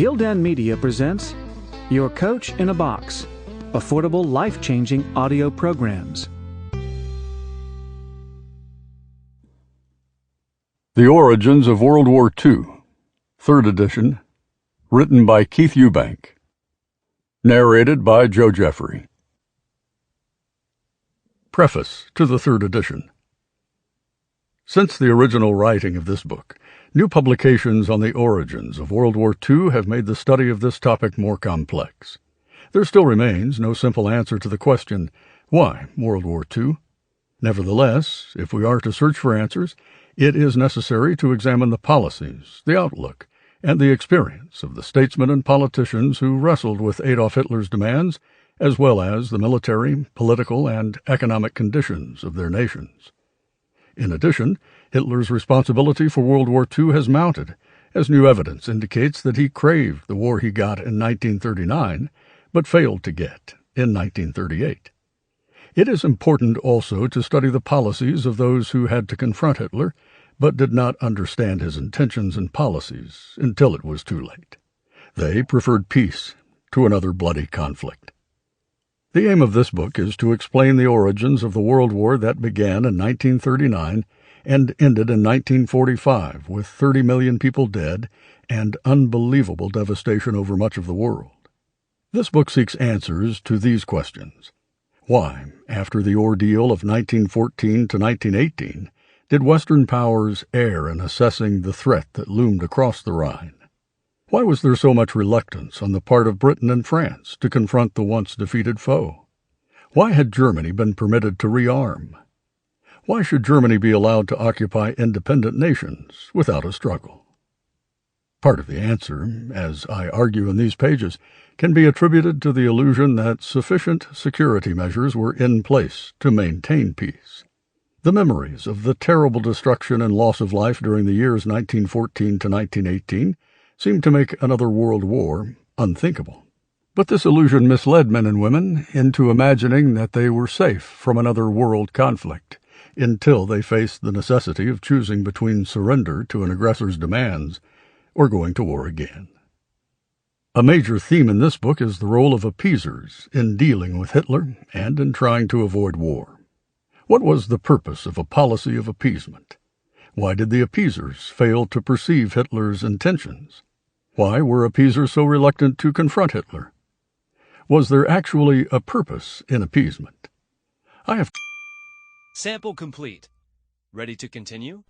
Gildan Media presents Your Coach in a Box, affordable, life-changing audio programs. The Origins of World War II, 3rd edition, written by Keith Eubank, narrated by Geoffrey. Preface to the 3rd edition. Since the original writing of this book, new publications on the origins of World War II have made the study of this topic more complex. There still remains no simple answer to the question, why World War II? Nevertheless, if we are to search for answers, it is necessary to examine the policies, the outlook, and the experience of the statesmen and politicians who wrestled with Adolf Hitler's demands, as well as the military, political, and economic conditions of their nations. In addition, Hitler's responsibility for World War II has mounted, as new evidence indicates that he craved the war he got in 1939, but failed to get in 1938. It is important also to study the policies of those who had to confront Hitler, but did not understand his intentions and policies until it was too late. They preferred peace to another bloody conflict. The aim of this book is to explain the origins of the World War that began in 1939 and ended in 1945 with 30 million people dead and unbelievable devastation over much of the world. This book seeks answers to these questions. Why, after the ordeal of 1914 to 1918, did Western powers err in assessing the threat that loomed across the Rhine? Why was there so much reluctance on the part of Britain and France to confront the once defeated foe? Why had Germany been permitted to rearm? Why should Germany be allowed to occupy independent nations without a struggle? Part of the answer, as I argue in these pages, can be attributed to the illusion that sufficient security measures were in place to maintain peace. The memories of the terrible destruction and loss of life during the years 1914 to 1918 seemed to make another world war unthinkable. But this illusion misled men and women into imagining that they were safe from another world conflict until they faced the necessity of choosing between surrender to an aggressor's demands or going to war again. A major theme in this book is the role of appeasers in dealing with Hitler and in trying to avoid war. What was the purpose of a policy of appeasement? Why did the appeasers fail to perceive Hitler's intentions? Why were appeasers so reluctant to confront Hitler? Was there actually a purpose in appeasement? Sample complete. Ready to continue?